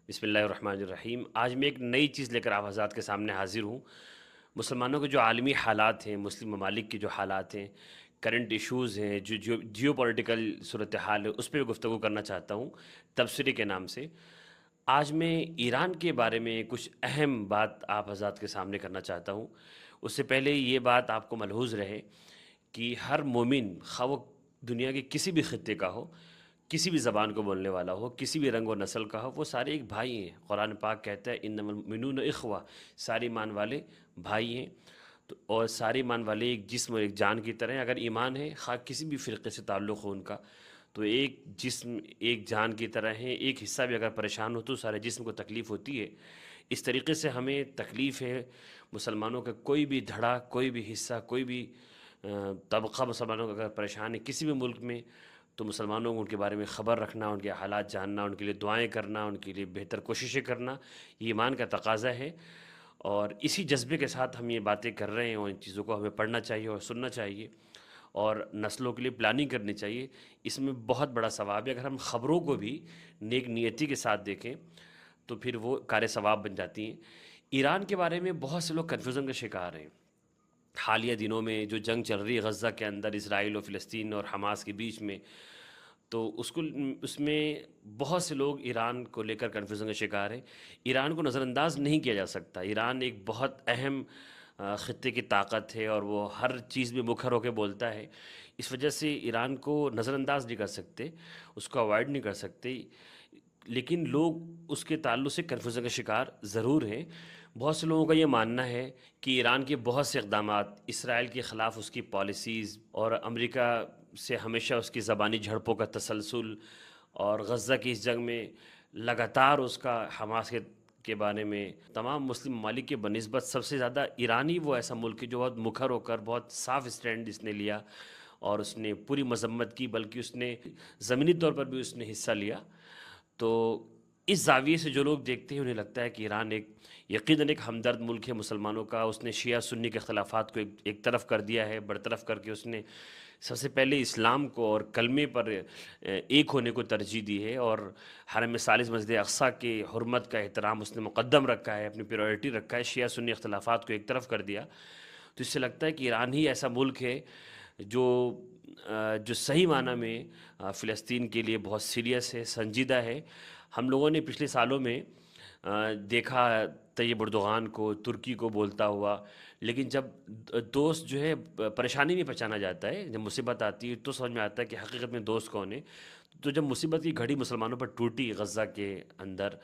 بسم اللہ الرحمن الرحیم۔ آج میں ایک نئی چیز لے کر آپ حضرات کے سامنے حاضر ہوں۔ مسلمانوں کے جو عالمی حالات ہیں، مسلم ممالک کے جو حالات ہیں، کرنٹ ایشوز ہیں، جو جیو پولیٹیکل صورتحال ہے، اس پہ گفتگو کرنا چاہتا ہوں تبصرے کے نام سے۔ آج میں ایران کے بارے میں کچھ اہم بات آپ حضرات کے سامنے کرنا چاہتا ہوں۔ اس سے پہلے یہ بات آپ کو ملحوظ رہے کہ ہر مومن، خواہ وہ دنیا کے کسی بھی خطے کا ہو، کسی بھی زبان کو بولنے والا ہو، کسی بھی رنگ و نسل کا ہو، وہ سارے ایک بھائی ہیں۔ قرآن پاک کہتا ہے انما المؤمنون اخوہ، سارے ایمان والے بھائی ہیں۔ تو اور سارے ایمان والے ایک جسم اور ایک جان کی طرح ہیں۔ اگر ایمان ہے، خواہ کسی بھی فرقے سے تعلق ہو ان کا، تو ایک جسم ایک جان کی طرح ہیں۔ ایک حصہ بھی اگر پریشان ہو تو سارے جسم کو تکلیف ہوتی ہے۔ اس طریقے سے ہمیں تکلیف ہے مسلمانوں کا، کوئی بھی دھڑا، کوئی بھی حصہ، کوئی بھی طبقہ مسلمانوں کا اگر پریشان ہے کسی بھی ملک میں، تو مسلمانوں کو ان کے بارے میں خبر رکھنا، ان کے حالات جاننا، ان کے لیے دعائیں کرنا، ان کے لیے بہتر کوششیں کرنا، یہ ایمان کا تقاضا ہے۔ اور اسی جذبے کے ساتھ ہم یہ باتیں کر رہے ہیں، اور ان چیزوں کو ہمیں پڑھنا چاہیے اور سننا چاہیے، اور نسلوں کے لیے پلاننگ کرنی چاہیے۔ اس میں بہت بڑا ثواب ہے۔ اگر ہم خبروں کو بھی نیک نیتی کے ساتھ دیکھیں تو پھر وہ کار ثواب بن جاتی ہیں۔ ایران کے بارے میں بہت سے لوگ کنفیوژن کا شکار ہیں۔ حالیہ دنوں میں جو جنگ چل رہی ہے غزہ کے اندر، اسرائیل و فلسطین اور حماس کے بیچ میں، تو اس میں بہت سے لوگ ایران کو لے کر کنفیوژن کا شکار ہیں۔ ایران کو نظر انداز نہیں کیا جا سکتا۔ ایران ایک بہت اہم خطے کی طاقت ہے، اور وہ ہر چیز میں مکھر ہو کے بولتا ہے۔ اس وجہ سے ایران کو نظر انداز نہیں کر سکتے، اس کو اوائڈ نہیں کر سکتے، لیکن لوگ اس کے تعلق سے کنفیوژن کا شکار ضرور ہیں۔ بہت سے لوگوں کا یہ ماننا ہے کہ ایران کے بہت سے اقدامات، اسرائیل کے خلاف اس کی پالیسیز، اور امریکہ سے ہمیشہ اس کی زبانی جھڑپوں کا تسلسل، اور غزہ کی اس جنگ میں لگاتار اس کا حماس کے بارے میں تمام مسلم ممالک کے بنسبت سب سے زیادہ ایرانی وہ ایسا ملک ہے جو بہت مکھر ہو کر بہت صاف اسٹینڈ اس نے لیا، اور اس نے پوری مذمت کی، بلکہ اس نے زمینی طور پر بھی اس نے حصہ لیا۔ تو اس زاویے سے جو لوگ دیکھتے ہیں انہیں لگتا ہے کہ ایران یقیناً ایک ہمدرد ملک ہے مسلمانوں کا۔ اس نے شیعہ سنی کے اختلافات کو ایک طرف کر دیا ہے، برطرف کر کے اس نے سب سے پہلے اسلام کو اور کلمے پر ایک ہونے کو ترجیح دی ہے، اور حرم ثالث مسجد اقصیٰ کے حرمت کا احترام اس نے مقدم رکھا ہے، اپنی پریورٹی رکھا ہے، شیعہ سنی اختلافات کو ایک طرف کر دیا۔ تو اس سے لگتا ہے کہ ایران ہی ایسا ملک ہے جو صحیح معنی میں فلسطین کے لیے بہت سیریس ہے، سنجیدہ ہے۔ ہم لوگوں نے پچھلے سالوں میں دیکھا طیب اردوغان کو، ترکی کو بولتا ہوا، لیکن جب دوست جو ہے پریشانی میں پہچانا جاتا ہے، جب مصیبت آتی ہے تو سمجھ میں آتا ہے کہ حقیقت میں دوست کون ہے۔ تو جب مصیبت کی گھڑی مسلمانوں پر ٹوٹی غزہ کے اندر،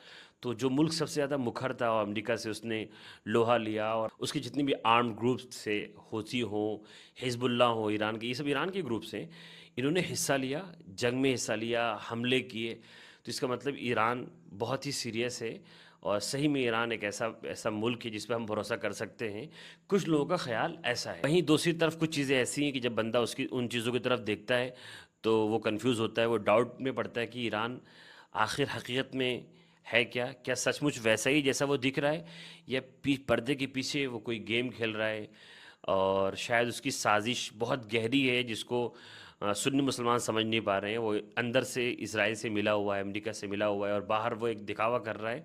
تو جو ملک سب سے زیادہ مکھر تھا، اور امریکہ سے اس نے لوہا لیا، اور اس کی جتنی بھی آرمڈ گروپس سے، حوثی ہوں، حزب اللہ ہوں، ایران کے، یہ سب ایران کے گروپس ہیں، انہوں نے حصہ لیا، جنگ میں حصہ لیا، حملے کیے۔ تو اس کا مطلب ایران بہت ہی سیریس ہے، اور صحیح میں ایران ایک ایسا ملک ہے جس پہ ہم بھروسہ کر سکتے ہیں۔ کچھ لوگوں کا خیال ایسا ہے۔ وہیں دوسری طرف کچھ چیزیں ایسی ہیں کہ جب بندہ ان چیزوں کی طرف دیکھتا ہے تو وہ کنفیوز ہوتا ہے، وہ ڈاؤٹ میں پڑتا ہے کہ ایران آخر حقیقت میں ہے کیا سچ مچ ویسا ہی جیسا وہ دکھ رہا ہے، یا پردے کے پیچھے وہ کوئی گیم کھیل رہا ہے، اور شاید اس کی سازش بہت گہری ہے جس کو سنی مسلمان سمجھ نہیں پا رہے ہیں۔ وہ اندر سے اسرائیل سے ملا ہوا ہے، امریکہ سے ملا ہوا ہے، اور باہر وہ ایک دکھاوا کر رہا ہے۔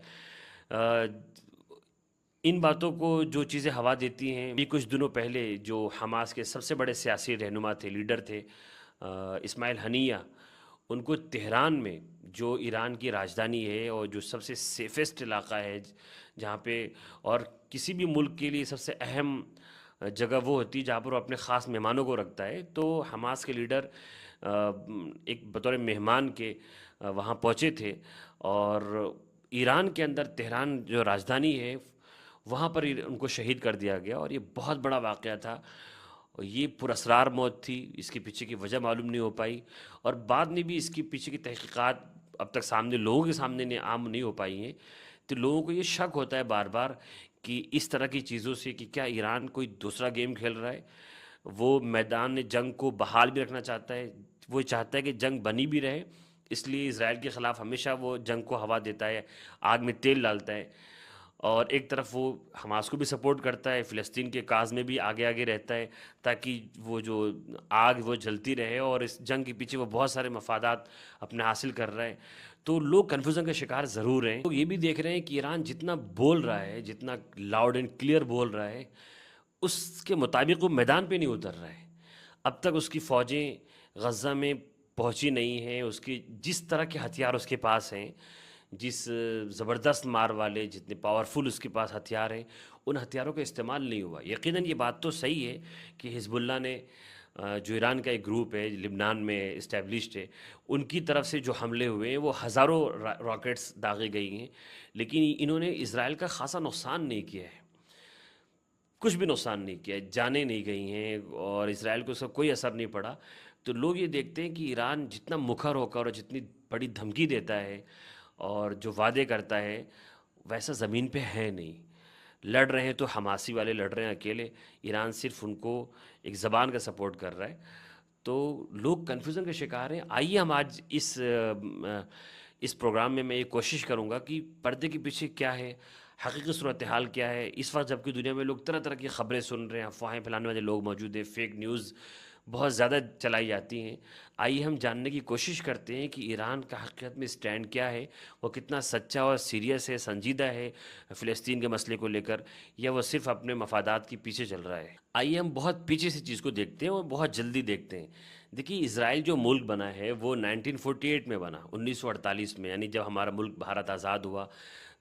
ان باتوں کو جو چیزیں ہوا دیتی ہیں، بھی کچھ دنوں پہلے جو حماس کے سب سے بڑے سیاسی رہنما تھے، لیڈر تھے، اسماعیل ہنیہ، ان کو تہران میں، جو ایران کی راجدھانی ہے اور جو سب سے سیفسٹ علاقہ ہے، جہاں پہ، اور کسی بھی ملک کے لیے سب سے اہم جگہ وہ ہوتی ہے جہاں پر وہ اپنے خاص مہمانوں کو رکھتا ہے، تو حماس کے لیڈر ایک بطور مہمان کے وہاں پہنچے تھے، اور ایران کے اندر تہران جو راجدھانی ہے وہاں پر ان کو شہید کر دیا گیا، اور یہ بہت بڑا واقعہ تھا، اور یہ پراسرار موت تھی۔ اس کے پیچھے کی وجہ معلوم نہیں ہو پائی، اور بعد میں بھی اس کے پیچھے کی تحقیقات اب تک لوگوں کے سامنے عام نہیں ہو پائی ہیں۔ تو لوگوں کو یہ شک ہوتا ہے بار بار کہ اس طرح کی چیزوں سے کہ کیا ایران کوئی دوسرا گیم کھیل رہا ہے۔ وہ میدان جنگ کو بحال بھی رکھنا چاہتا ہے، وہ چاہتا ہے کہ جنگ بنی بھی رہے، اس لیے اسرائیل کے خلاف ہمیشہ وہ جنگ کو ہوا دیتا ہے، آگ میں تیل ڈالتا ہے، اور ایک طرف وہ حماس کو بھی سپورٹ کرتا ہے، فلسطین کے کاز میں بھی آگے آگے رہتا ہے، تاکہ وہ جو آگ وہ جلتی رہے، اور اس جنگ کے پیچھے وہ بہت سارے مفادات اپنے حاصل کر رہا ہے۔ تو لوگ کنفیوژن کا شکار ضرور ہیں. لوگ یہ بھی دیکھ رہے ہیں کہ ایران جتنا بول رہا ہے، جتنا لاؤڈ اینڈ کلیئر بول رہا ہے، اس کے مطابق وہ میدان پہ نہیں اتر رہا ہے. اب تک اس کی فوجیں غزہ میں پہنچی نہیں ہیں. اس کی جس طرح کے ہتھیار اس کے پاس ہیں، جس زبردست مار والے، جتنے پاورفل اس کے پاس ہتھیار ہیں، ان ہتھیاروں کا استعمال نہیں ہوا. یقیناً یہ بات تو صحیح ہے کہ حزب اللہ نے جو ایران کا ایک گروپ ہے لبنان میں اسٹیبلشڈ ہے، ان کی طرف سے جو حملے ہوئے ہیں وہ ہزاروں راکٹس داغے گئی ہیں، لیکن انہوں نے اسرائیل کا خاصا نقصان نہیں کیا ہے. کچھ بھی نقصان نہیں کیا، جانیں نہیں گئی ہیں اور اسرائیل کو اس کا کوئی اثر نہیں پڑا. تو لوگ یہ دیکھتے ہیں کہ ایران جتنا مکھر ہو کر اور جتنی بڑی دھمکی دیتا ہے اور جو وعدے کرتا ہے، ویسا زمین پہ ہے نہیں. لڑ رہے ہیں تو حماسی والے لڑ رہے ہیں اکیلے، ایران صرف ان کو ایک زبان کا سپورٹ کر رہا ہے. تو لوگ کنفیوژن کا شکار ہیں. آئیے ہم آج اس پروگرام میں یہ کوشش کروں گا کہ پردے کے پیچھے کیا ہے، حقیقی صورتحال کیا ہے. اس وقت جبکہ دنیا میں لوگ طرح طرح کی خبریں سن رہے ہیں، افواہیں پھیلانے والے لوگ موجود ہیں، فیک نیوز بہت زیادہ چلائی جاتی ہیں. آئیے ہم جاننے کی کوشش کرتے ہیں کہ ایران کا حقیقت میں اسٹینڈ کیا ہے، وہ کتنا سچا اور سیریس ہے، سنجیدہ ہے فلسطین کے مسئلے کو لے کر، یا وہ صرف اپنے مفادات کے پیچھے چل رہا ہے. آئیے ہم بہت پیچھے سے چیز کو دیکھتے ہیں اور بہت جلدی دیکھتے ہیں. دیکھیے، اسرائیل جو ملک بنا ہے وہ 1948 میں بنا، 1948 میں، یعنی جب ہمارا ملک بھارت آزاد ہوا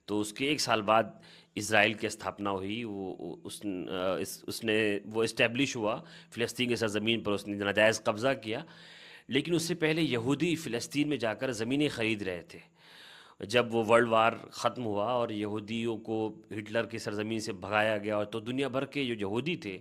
تو اس کے ایک سال بعد اسرائیل کی استھاپنا ہوئی. اس نے وہ اسٹیبلش ہوا فلسطین کی سرزمین پر، اس نے ناجائز قبضہ کیا. لیکن اس سے پہلے یہودی فلسطین میں جا کر زمینیں خرید رہے تھے. جب وہ ورلڈ وار ختم ہوا اور یہودیوں کو ہٹلر کی سرزمین سے بھگایا گیا، اور تو دنیا بھر کے جو یہودی تھے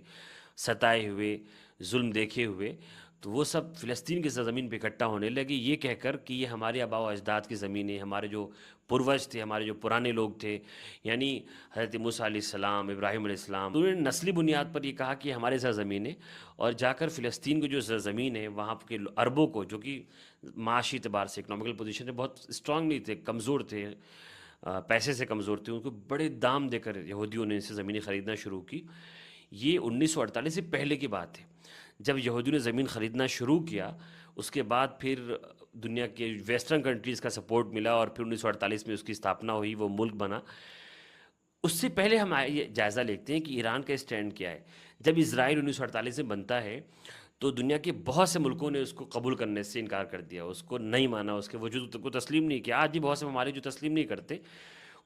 ستائے ہوئے، ظلم دیکھے ہوئے، تو وہ سب فلسطین کی سرزمین پہ اکٹھا ہونے لگے، یہ کہہ کر کہ یہ ہمارے آباء و اجداد کی زمینیں، ہمارے جو پروج تھے، ہمارے جو پرانے لوگ تھے، یعنی حضرت موسیٰ علیہ السلام، ابراہیم علیہ السلام، تو انہوں نے نسلی بنیاد پر یہ کہا کہ ہمارے سرزمینیں، اور جا کر فلسطین کی جو سرزمین ہے وہاں کے عربوں کو، جو کہ معاشی اعتبار سے اکنامیکل پوزیشن سے بہت اسٹرانگ نہیں تھے، کمزور تھے، پیسے سے کمزور تھے، ان کو بڑے دام دے کر یہودیوں نے ان سے زمینیں خریدنا شروع کی. یہ 1948 سے پہلے کی بات ہے. جب یہودیوں نے زمین خریدنا شروع کیا، اس کے بعد پھر دنیا کے ویسٹرن کنٹریز کا سپورٹ ملا اور پھر 1948 میں اس کی استھاپنا ہوئی، وہ ملک بنا. اس سے پہلے ہم یہ جائزہ لیتے ہیں کہ ایران کا اسٹینڈ کیا ہے. جب اسرائیل 1948 میں بنتا ہے تو دنیا کے بہت سے ملکوں نے اس کو قبول کرنے سے انکار کر دیا، اس کو نہیں مانا، اس کے وجود کو تسلیم نہیں کیا. آج بھی بہت سے ممالک جو تسلیم نہیں کرتے.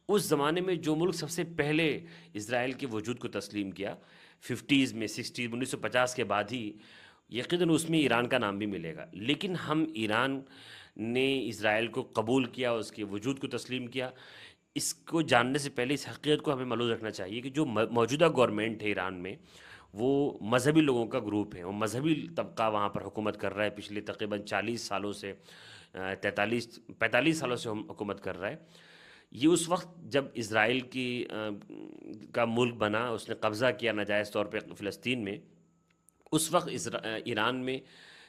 اس زمانے میں جو ملک سب سے پہلے اسرائیل کے وجود کو تسلیم کیا، 50s میں، 60s، 1950 کے بعد ہی، یقیناً اس میں ایران کا نام بھی ملے گا. لیکن ہم ایران نے اسرائیل کو قبول کیا، اس کے وجود کو تسلیم کیا. اس کو جاننے سے پہلے اس حقیقت کو ہمیں ملحوظ رکھنا چاہیے کہ جو موجودہ گورنمنٹ ہے ایران میں، وہ مذہبی لوگوں کا گروپ ہے، وہ مذہبی طبقہ وہاں پر حکومت کر رہا ہے پچھلے تقریباً 40 سالوں سے، 45 سالوں سے حکومت کر رہا ہے. یہ اس وقت جب اسرائیل کا ملک بنا، اس نے قبضہ کیا ناجائز طور پہ فلسطین میں، اس وقت ایران میں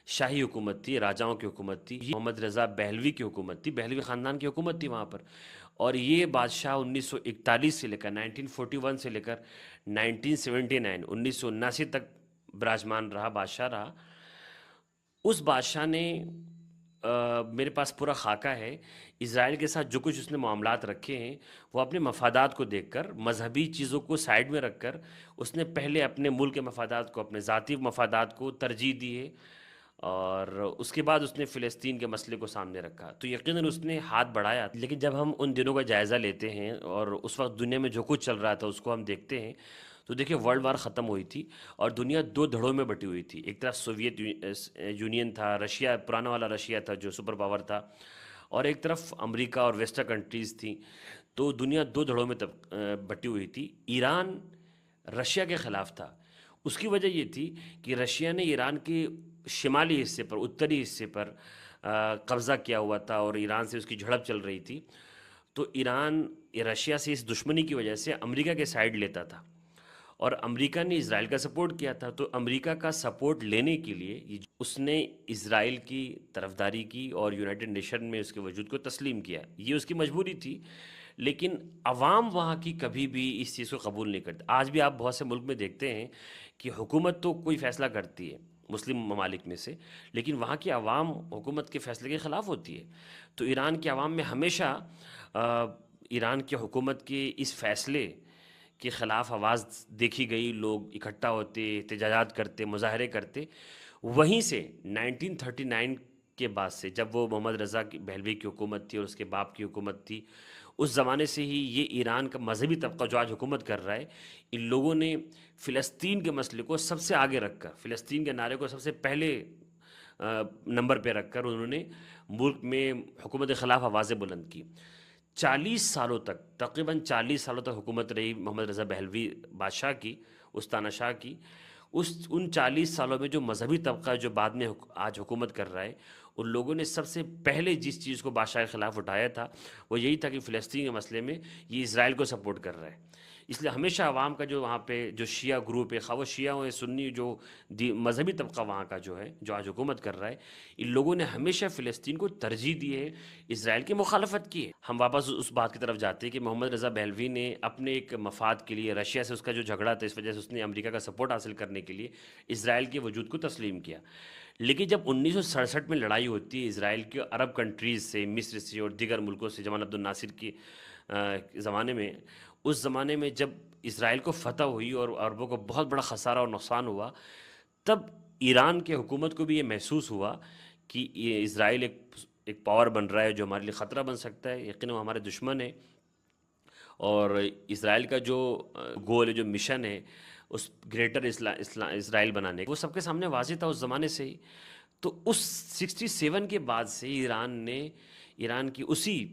شاہی حکومت تھی، راجاؤں کی حکومت تھی. محمد رضا بہلوی کی حکومت تھی، بہلوی خاندان کی حکومت تھی وہاں پر. اور یہ بادشاہ 1941 سے لے کر 1941 سے لے کر 1979، 1979 تک براجمان رہا، بادشاہ رہا. اس بادشاہ نے میرے پاس پورا خاکہ ہے اسرائیل کے ساتھ جو کچھ اس نے معاملات رکھے ہیں، وہ اپنے مفادات کو دیکھ کر، مذہبی چیزوں کو سائیڈ میں رکھ کر، اس نے پہلے اپنے ملک کے مفادات کو، اپنے ذاتی مفادات کو ترجیح دی ہے، اور اس کے بعد اس نے فلسطین کے مسئلے کو سامنے رکھا. تو یقیناً اس نے ہاتھ بڑھایا. لیکن جب ہم ان دنوں کا جائزہ لیتے ہیں اور اس وقت دنیا میں جو کچھ چل رہا تھا اس کو ہم دیکھتے ہیں، تو دیکھیں ورلڈ وار ختم ہوئی تھی اور دنیا دو دھڑوں میں بٹی ہوئی تھی. ایک طرف سوویت یونین تھا، رشیا، پرانا والا رشیا تھا جو سپر پاور تھا، اور ایک طرف امریکہ اور ویسٹرن کنٹریز تھیں. تو دنیا دو دھڑوں میں بٹی ہوئی تھی. ایران رشیا کے خلاف تھا. اس کی وجہ یہ تھی کہ رشیا نے ایران کے شمالی حصے پر، اتری حصے پر قبضہ کیا ہوا تھا اور ایران سے اس کی جھڑپ چل رہی تھی. تو ایران رشیا سے اس دشمنی کی وجہ سے امریکہ کے سائیڈ لیتا تھا، اور امریکہ نے اسرائیل کا سپورٹ کیا تھا. تو امریکہ کا سپورٹ لینے کے لیے اس نے اسرائیل کی طرفداری کی اور یونائٹڈ نیشن میں اس کے وجود کو تسلیم کیا. یہ اس کی مجبوری تھی. لیکن عوام وہاں کی کبھی بھی اس چیز کو قبول نہیں کرتے. آج بھی آپ بہت سے ملک میں دیکھتے ہیں کہ حکومت تو کوئی فیصلہ کرتی ہے، مسلم ممالک میں سے، لیکن وہاں کی عوام حکومت کے فیصلے کے خلاف ہوتی ہے۔ تو ایران کی عوام میں ہمیشہ ایران کی حکومت کے اس فیصلے کے خلاف آواز دیکھی گئی، لوگ اکٹھا ہوتے، احتجاجات کرتے، مظاہرے کرتے۔ وہیں سے 1939 کے بعد سے، جب وہ محمد رضا کی بہلوی کی حکومت تھی اور اس کے باپ کی حکومت تھی، اس زمانے سے ہی یہ ایران کا مذہبی طبقہ جو آج حکومت کر رہا ہے، ان لوگوں نے فلسطین کے مسئلے کو سب سے آگے رکھ کر، فلسطین کے نعرے کو سب سے پہلے نمبر پہ رکھ کر انہوں نے ملک میں حکومت کے خلاف آوازیں بلند کی۔ 40 سالوں تک، تقریباً 40 سالوں تک حکومت رہی محمد رضا بہلوی بادشاہ کی، استانہ شاہ کی۔ ان 40 سالوں میں جو مذہبی طبقہ جو بعد میں آج حکومت کر رہا ہے، ان لوگوں نے سب سے پہلے جس چیز کو بادشاہ کے خلاف اٹھایا تھا وہ یہی تھا کہ فلسطین کے مسئلے میں یہ اسرائیل کو سپورٹ کر رہا ہے۔ اس لیے ہمیشہ عوام کا جو وہاں پہ جو شیعہ گروپ ہے، خواہ وہ شیعہ ہو یا سنی، جو مذہبی طبقہ وہاں کا جو ہے، جو آج حکومت کر رہا ہے، ان لوگوں نے ہمیشہ فلسطین کو ترجیح دی ہے، اسرائیل کی مخالفت کی ہے۔ ہم واپس اس بات کی طرف جاتے ہیں کہ محمد رضا بہلوی نے اپنے ایک مفاد کے لیے، رشیا سے اس کا جو جھگڑا تھا، اس وجہ سے اس نے امریکہ کا سپورٹ حاصل کرنے کے لیے اسرائیل کے وجود کو تسلیم کیا۔ لیکن جب 1967 میں لڑائی ہوتی ہے اسرائیل کے عرب کنٹریز سے، مصر سے اور دیگر ملکوں سے، جمال عبد الناصر کی زمانے میں، اس زمانے میں جب اسرائیل کو فتح ہوئی اور عربوں کو بہت بڑا خسارہ اور نقصان ہوا، تب ایران کے حکومت کو بھی یہ محسوس ہوا کہ یہ اسرائیل ایک پاور بن رہا ہے جو ہمارے لیے خطرہ بن سکتا ہے، یقیناً وہ ہمارے دشمن ہے، اور اسرائیل کا جو گول ہے، جو مشن ہے، اس گریٹر اسرائیل بنانے کا، وہ سب کے سامنے واضح تھا اس زمانے سے ہی۔ تو اس 67 کے بعد سے ایران کی اسی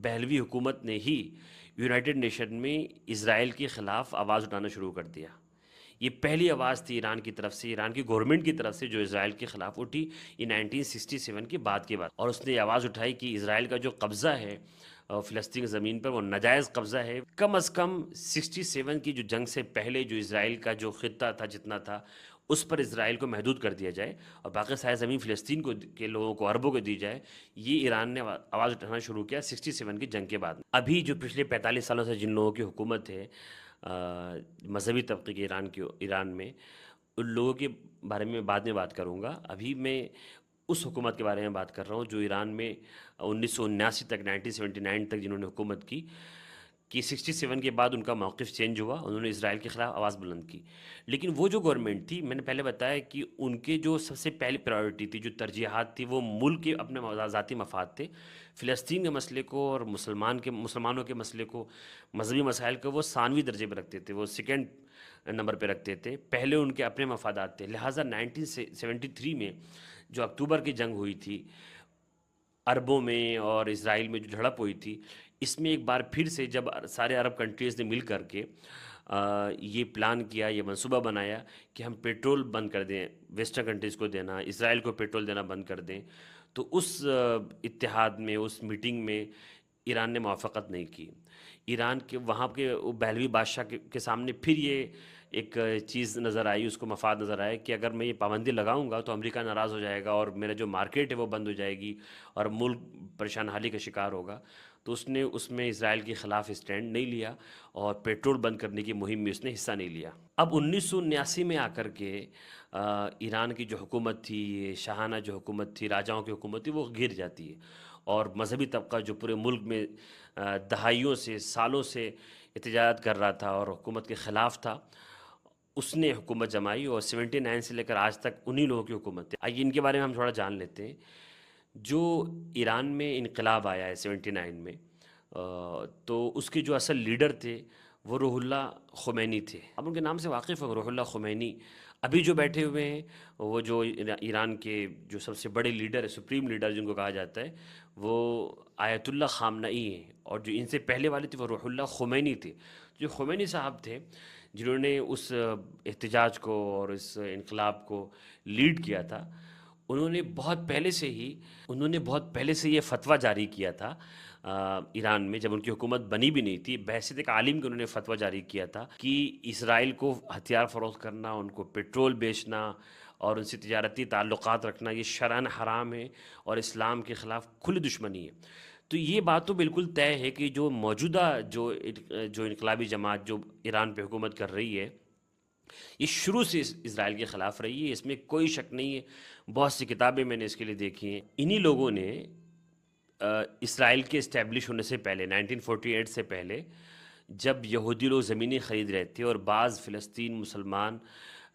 بہلوی حکومت نے ہی یونائٹڈ نیشن میں اسرائیل کے خلاف آواز اٹھانا شروع کر دیا۔ یہ پہلی آواز تھی ایران کی طرف سے، ایران کی گورنمنٹ کی طرف سے، جو اسرائیل کے خلاف اٹھی یہ 1967 کے بعد اور اس نے یہ آواز اٹھائی کہ اسرائیل کا جو قبضہ ہے فلسطین کی زمین پر، وہ ناجائز قبضہ ہے۔ کم از کم 67 کی جو جنگ سے پہلے جو اسرائیل کا جو خطہ تھا، جتنا تھا، اس پر اسرائیل کو محدود کر دیا جائے اور باقی ساری زمین فلسطین کے لوگوں کو، عربوں کو دی جائے۔ یہ ایران نے آواز اٹھانا شروع کیا 67 کی جنگ کے بعد۔ ابھی جو پچھلے 45 سالوں سے جن لوگوں کی حکومت ہے مذہبی طبقے کے ایران میں، ان لوگوں کے بارے میں بعد میں بات کروں گا۔ ابھی میں اس حکومت کے بارے میں بات کر رہا ہوں جو ایران میں 1979 تک، 1979 تک جنہوں نے حکومت کی، کہ 67 کے بعد ان کا موقف چینج ہوا، انہوں نے اسرائیل کے خلاف آواز بلند کی۔ لیکن وہ جو گورنمنٹ تھی، میں نے پہلے بتایا کہ ان کے جو سب سے پہلی پرائیورٹی تھی، جو ترجیحات تھی، وہ ملک کے اپنے ذاتی مفاد تھے۔ فلسطین کے مسئلے کو اور مسلمانوں کے مسئلے کو، مذہبی مسائل کو وہ ثانوی درجے پہ رکھتے تھے، وہ سیکنڈ نمبر پہ رکھتے تھے۔ پہلے ان کے اپنے مفادات تھے، لہٰذا 1973 میں جو اکتوبر کی جنگ ہوئی تھی عربوں میں اور اسرائیل میں، جو جھڑپ ہوئی تھی، اس میں ایک بار پھر سے جب سارے عرب کنٹریز نے مل کر کے یہ پلان کیا، یہ منصوبہ بنایا کہ ہم پیٹرول بند کر دیں، ویسٹرن کنٹریز کو دینا، اسرائیل کو پیٹرول دینا بند کر دیں، تو اس اتحاد میں، اس میٹنگ میں ایران نے موافقت نہیں کی۔ ایران کے وہاں کے بہلوی بادشاہ کے سامنے پھر یہ ایک چیز نظر آئی، اس کو مفاد نظر آیا کہ اگر میں یہ پابندی لگاؤں گا تو امریکہ ناراض ہو جائے گا اور میرا جو مارکیٹ ہے وہ بند ہو جائے گی اور ملک پریشان حالی کا شکار ہوگا۔ تو اس نے اس میں اسرائیل کے خلاف اسٹینڈ نہیں لیا اور پیٹرول بند کرنے کی مہم میں اس نے حصہ نہیں لیا۔ اب 1979 میں آ کر کے ایران کی جو حکومت تھی، شاہانہ جو حکومت تھی، راجاؤں کی حکومت تھی، وہ گر جاتی ہے، اور مذہبی طبقہ جو پورے ملک میں دہائیوں سے، سالوں سے احتجاجات کر رہا تھا اور حکومت کے خلاف تھا، اس نے حکومت جمائی، اور 79 سے لے کر آج تک انہی لوگوں کی حکومت ہے۔ آئیے ان کے بارے میں ہم تھوڑا جان لیتے ہیں۔ جو ایران میں انقلاب آیا ہے 79 میں، تو اس کے جو اصل لیڈر تھے وہ روح اللہ خمینی تھے۔ اب ان کے نام سے واقف ہیں، روح اللہ خمینی۔ ابھی جو بیٹھے ہوئے ہیں، وہ جو ایران کے جو سب سے بڑے لیڈر ہے، سپریم لیڈر جن کو کہا جاتا ہے، وہ آیت اللہ خامنئی ہیں، اور جو ان سے پہلے والے تھے وہ روح اللہ خمینی تھے۔ جو خمینی صاحب تھے، جنہوں نے اس احتجاج کو اور اس انقلاب کو لیڈ کیا تھا، انہوں نے بہت پہلے سے یہ فتویٰ جاری کیا تھا ایران میں، جب ان کی حکومت بنی بھی نہیں تھی، بحیثیت ایک عالم کے انہوں نے فتویٰ جاری کیا تھا کہ اسرائیل کو ہتھیار فروخت کرنا، ان کو پیٹرول بیچنا اور ان سے تجارتی تعلقات رکھنا، یہ شرعاً حرام ہے اور اسلام کے خلاف کھلی دشمنی ہے۔ تو یہ بات تو بالکل طے ہے کہ جو موجودہ جو انقلابی جماعت جو ایران پہ حکومت کر رہی ہے، یہ شروع سے اسرائیل کے خلاف رہی ہے، اس میں کوئی شک نہیں ہے، بہت سی کتابیں میں نے اس کے لیے دیکھی ہیں۔ انہی لوگوں نے اسرائیل کے اسٹیبلش ہونے سے پہلے 1948 سے پہلے جب یہودی لوگ زمینیں خرید رہے تھے اور بعض فلسطین مسلمان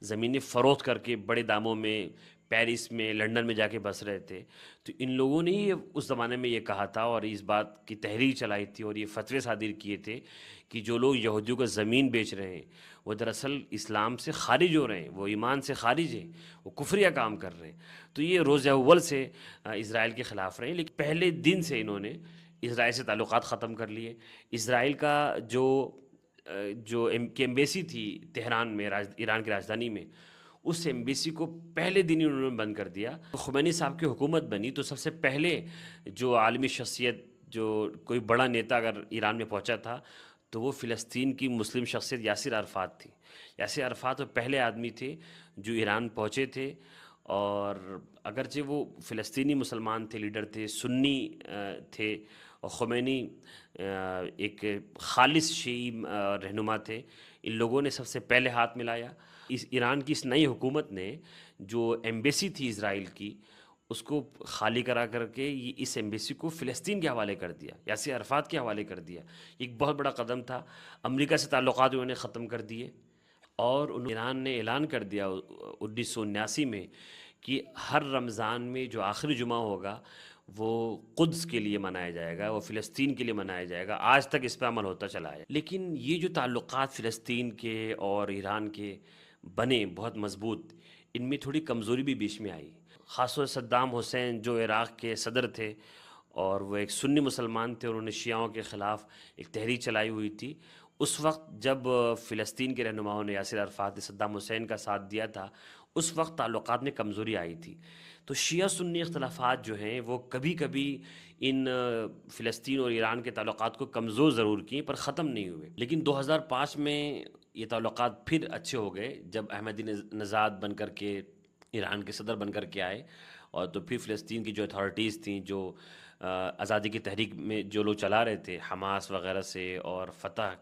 زمینیں فروخت کر کے بڑے داموں میں پیرس میں لنڈن میں جا کے بس رہے تھے، تو ان لوگوں نے یہ اس زمانے میں یہ کہا تھا اور اس بات کی تحریر چلائی تھی اور یہ فتوے صادر کیے تھے کہ جو لوگ یہودیوں کو زمین بیچ رہے ہیں وہ دراصل اسلام سے خارج ہو رہے ہیں، وہ ایمان سے خارج ہیں، وہ کفریہ کام کر رہے ہیں۔ تو یہ روز اول سے اسرائیل کے خلاف رہے ہیں، لیکن پہلے دن سے انہوں نے اسرائیل سے تعلقات ختم کر لیے۔ اسرائیل کا جو کی ایمبیسی تھی تہران میں، ایران کی راجدھانی میں، اس ایمبیسی کو پہلے دن ہی انہوں نے بند کر دیا۔ خمینی صاحب کی حکومت بنی تو سب سے پہلے جو عالمی شخصیت، جو کوئی بڑا نیتا اگر ایران میں پہنچا تھا تو وہ فلسطین کی مسلم شخصیت یاسر عرفات تھی۔ یاسر عرفات وہ پہلے آدمی تھے جو ایران پہنچے تھے، اور اگرچہ وہ فلسطینی مسلمان تھے، لیڈر تھے، سنی تھے، اور خمینی ایک خالص شیعی رہنما تھے، ان لوگوں نے سب سے پہلے ہاتھ ملایا۔ اس ایران کی اس نئی حکومت نے جو ایمبیسی تھی اسرائیل کی، اس کو خالی کرا کر کے یہ اس ایمبیسی کو فلسطین کے حوالے کر دیا، یاسر عرفات کے حوالے کر دیا۔ ایک بہت بڑا قدم تھا۔ امریکہ سے تعلقات انہوں نے ختم کر دیے، اور ایران نے اعلان کر دیا 1979 میں کہ ہر رمضان میں جو آخری جمعہ ہوگا وہ قدس کے لیے منایا جائے گا، وہ فلسطین کے لیے منایا جائے گا۔ آج تک اس پہ عمل ہوتا چلا ہے، لیکن یہ جو تعلقات فلسطین کے اور ایران کے بنے بہت مضبوط، ان میں تھوڑی کمزوری بھی بیچ میں آئی۔ خاص طور سے صدام حسین جو عراق کے صدر تھے، اور وہ ایک سنی مسلمان تھے، انہوں نے شیعوں کے خلاف ایک تحریک چلائی ہوئی تھی۔ اس وقت جب فلسطین کے رہنماؤں نے، یاسر عرفات نے صدام حسین کا ساتھ دیا تھا، اس وقت تعلقات میں کمزوری آئی تھی۔ تو شیعہ سنی اختلافات جو ہیں وہ کبھی کبھی ان فلسطین اور ایران کے تعلقات کو کمزور ضرور کیں، پر ختم نہیں ہوئے۔ لیکن 2005 میں یہ تعلقات پھر اچھے ہو گئے جب احمدی نژاد بن کر کے ایران کے صدر بن کر کے آئے، اور تو پھر فلسطین کی جو اتھارٹیز تھیں، جو آزادی کی تحریک میں جو لوگ چلا رہے تھے، حماس وغیرہ سے اور فتح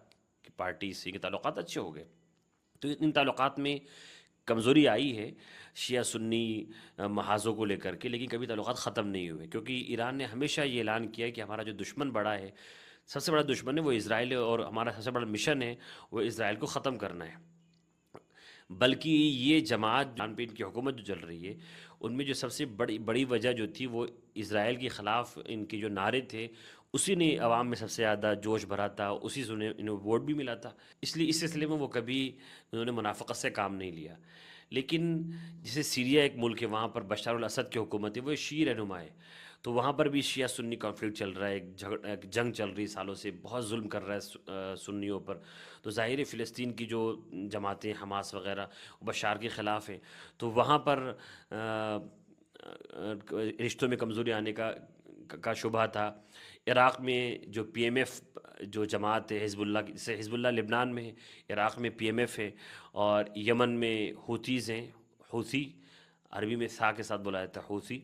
کی پارٹی سے، کے تعلقات اچھے ہو گئے۔ تو ان تعلقات میں کمزوری آئی ہے شیعہ سنی محاذوں کو لے کر کے، لیکن کبھی تعلقات ختم نہیں ہوئے، کیونکہ ایران نے ہمیشہ یہ اعلان کیا ہے کہ ہمارا جو دشمن بڑا ہے، سب سے بڑا دشمن ہے وہ اسرائیل ہے، اور ہمارا سب سے بڑا مشن ہے وہ اسرائیل کو ختم کرنا ہے۔ بلکہ یہ جماعت جان پہ ان کی حکومت جو چل رہی ہے، ان میں جو سب سے بڑی وجہ جو تھی وہ اسرائیل کے خلاف ان کے جو نعرے تھے، اسی نے عوام میں سب سے زیادہ جوش بھرا تھا، اسی سے انہیں ووٹ بھی ملا تھا۔ اس لیے اس سلسلے میں وہ کبھی انہوں نے منافقت سے کام نہیں لیا۔ لیکن جیسے سیریا ایک ملک ہے، وہاں پر بشار الاسد کی حکومت ہے، وہ شیعی رہنما ہے، تو وہاں پر بھی شیعہ سنی کانفلکٹ چل رہا ہے، ایک جنگ چل رہی سالوں سے، بہت ظلم کر رہا ہے سنیوں پر۔ تو ظاہر ہے فلسطین کی جو جماعتیں حماس وغیرہ بشار کے خلاف ہیں، تو وہاں پر رشتوں میں کمزوری آنے کا شبہ تھا۔ عراق میں جو پی ایم ایف جو جماعت ہے، حزب اللہ کی، جیسے حزب اللہ لبنان میں ہے، عراق میں پی ایم ایف ہے، اور یمن میں حوثیز ہیں، حوثی عربی میں سا کے ساتھ بولا جاتا ہے حوثی۔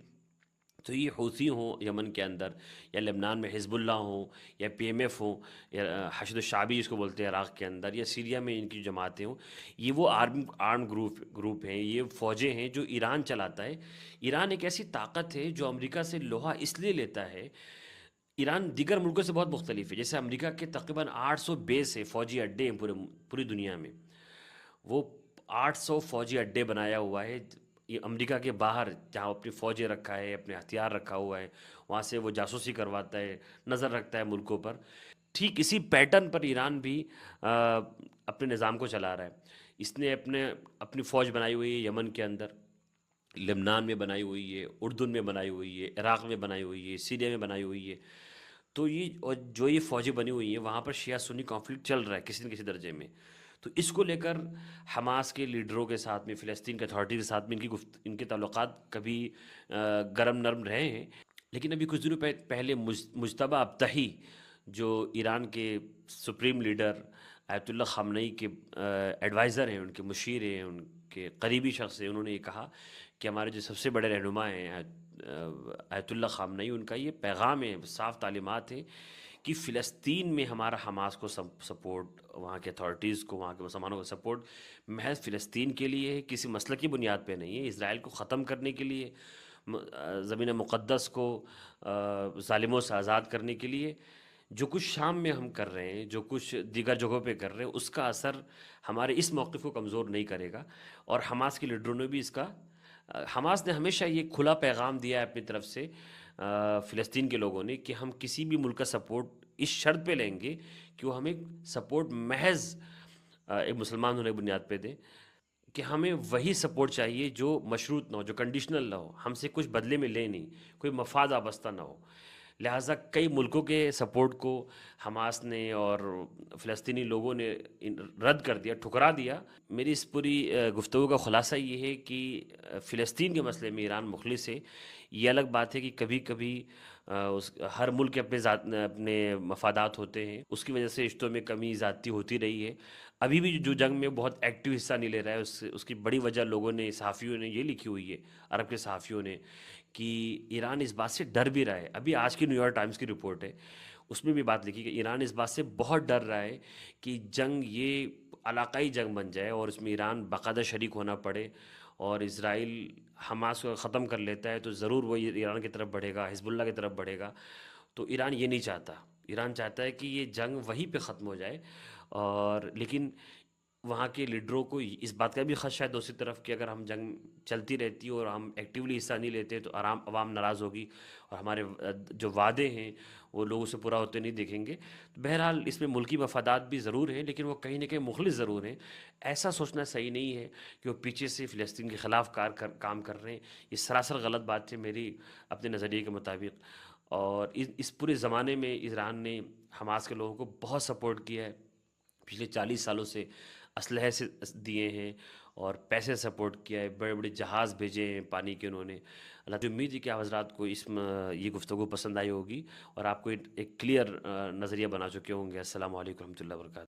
تو یہ حوثی ہوں یمن کے اندر، یا لبنان میں حزب اللہ ہوں، یا پی ایم ایف ہوں، یا حشد الشعبی جس کو بولتے ہیں عراق کے اندر، یا سیریا میں ان کی جو جماعتیں ہوں، یہ وہ آرم گروپ ہیں، یہ فوجیں ہیں جو ایران چلاتا ہے۔ ایران ایک ایسی طاقت ہے جو امریکہ سے لوہا اس لیے لیتا ہے۔ ایران دیگر ملکوں سے بہت مختلف ہے، جیسے امریکہ کے تقریباً 800 بیس ہے، فوجی اڈے ہیں پوری دنیا میں۔ وہ 800 فوجی اڈے بنایا ہوا ہے یہ امریکہ کے باہر، جہاں اپنی فوجیں رکھا ہے، اپنے ہتھیار رکھا ہوا ہے، وہاں سے وہ جاسوسی کرواتا ہے، نظر رکھتا ہے ملکوں پر۔ ٹھیک اسی پیٹرن پر ایران بھی اپنے نظام کو چلا رہا ہے۔ اس نے اپنی فوج بنائی ہوئی ہے یمن کے اندر، لبنان میں بنائی ہوئی ہے، اردن میں بنائی ہوئی ہے، عراق میں بنائی ہوئی ہے، سیریا میں بنائی ہوئی ہے۔ تو اور جو یہ فوجیں بنی ہوئی ہیں، وہاں پر شیعہ سنی کانفلکٹ چل رہا ہے کسی نہ کسی درجے میں۔ تو اس کو لے کر حماس کے لیڈروں کے ساتھ میں، فلسطین کے اتھارٹی کے ساتھ میں ان کے تعلقات کبھی گرم نرم رہے ہیں۔ لیکن ابھی کچھ دنوں پہلے مجتبی ابتہی جو ایران کے سپریم لیڈر آیت اللہ خامنئی کے ایڈوائزر ہیں، ان کے مشیر ہیں، ان کے قریبی شخص ہیں، انہوں نے یہ کہا کہ ہمارے جو سب سے بڑے رہنما ہیں آیت اللہ خامنئی، ان کا یہ پیغام ہے، صاف تعلیمات ہیں کہ فلسطین میں ہمارا حماس کو سپورٹ، وہاں کے اتھارٹیز کو، وہاں کے مسلمانوں کو سپورٹ محض فلسطین کے لیے ہے، کسی مسلک کی بنیاد پہ نہیں ہے، اسرائیل کو ختم کرنے کے لیے، زمین مقدس کو ظالموں سے آزاد کرنے کے لیے۔ جو کچھ شام میں ہم کر رہے ہیں، جو کچھ دیگر جگہوں پہ کر رہے ہیں، اس کا اثر ہمارے اس موقف کو کمزور نہیں کرے گا۔ اور حماس کے لیڈروں نے بھی اس کا، حماس نے ہمیشہ یہ کھلا پیغام دیا ہے اپنی طرف سے فلسطین کے لوگوں نے، کہ ہم کسی بھی ملک کا سپورٹ اس شرط پہ لیں گے کہ وہ ہمیں سپورٹ محض ایک مسلمان ہونے کی بنیاد پہ دیں، کہ ہمیں وہی سپورٹ چاہیے جو مشروط نہ ہو، جو کنڈیشنل نہ ہو، ہم سے کچھ بدلے میں لے نہیں، کوئی مفاد وابستہ نہ ہو۔ لہٰذا کئی ملکوں کے سپورٹ کو حماس نے اور فلسطینی لوگوں نے رد کر دیا، ٹھکرا دیا۔ میری اس پوری گفتگو کا خلاصہ یہ ہے کہ فلسطین کے مسئلے میں ایران مخلص ہے۔ یہ الگ بات ہے کہ کبھی کبھی ہر ملک کے اپنے مفادات ہوتے ہیں، اس کی وجہ سے رشتوں میں کمی زیادتی ہوتی رہی ہے۔ ابھی بھی جو جنگ میں بہت ایکٹیو حصہ نہیں لے رہا ہے، اس کی بڑی وجہ لوگوں نے، صحافیوں نے یہ لکھی ہوئی ہے، عرب کے صحافیوں نے، کہ ایران اس بات سے ڈر بھی رہا ہے۔ ابھی آج کی نیو یارک ٹائمز کی رپورٹ ہے، اس میں بھی بات لکھی کہ ایران اس بات سے بہت ڈر رہا ہے کہ جنگ یہ علاقائی جنگ بن جائے اور اس میں ایران باقاعدہ شریک ہونا پڑے، اور اسرائیل حماس کو ختم کر لیتا ہے تو ضرور وہ ایران کی طرف بڑھے گا، حزب اللہ کی طرف بڑھے گا۔ تو ایران یہ نہیں چاہتا، ایران چاہتا ہے کہ یہ جنگ وہیں پہ ختم ہو جائے۔ اور لیکن وہاں کے لیڈروں کو اس بات کا بھی خدشہ ہے دوسری طرف کہ اگر ہم جنگ چلتی رہتی اور ہم ایکٹیولی حصہ نہیں لیتے تو عوام ناراض ہوگی، اور ہمارے جو وعدے ہیں وہ لوگوں سے پورا ہوتے نہیں دیکھیں گے۔ تو بہرحال اس میں ملکی مفادات بھی ضرور ہیں، لیکن وہ کہیں نہ کہیں مخلص ضرور ہیں۔ ایسا سوچنا صحیح نہیں ہے کہ وہ پیچھے سے فلسطین کے خلاف کام کر رہے ہیں، یہ سراسر غلط بات ہے میری اپنے نظریے کے مطابق۔ اور اس پورے زمانے میں ایران نے حماس کے لوگوں کو بہت سپورٹ کیا ہے، پچھلے 40 سالوں سے اسلحے سے دیے ہیں اور پیسے سپورٹ کیا ہے، بڑے بڑے جہاز بھیجے ہیں پانی کے انہوں نے۔ اللہ تو امید ہے کہ آپ حضرات کو یہ گفتگو پسند آئی ہوگی اور آپ کو ایک کلیئر نظریہ بنا چکے ہوں گے۔ السلام علیکم ورحمۃ اللہ وبرکاتہ۔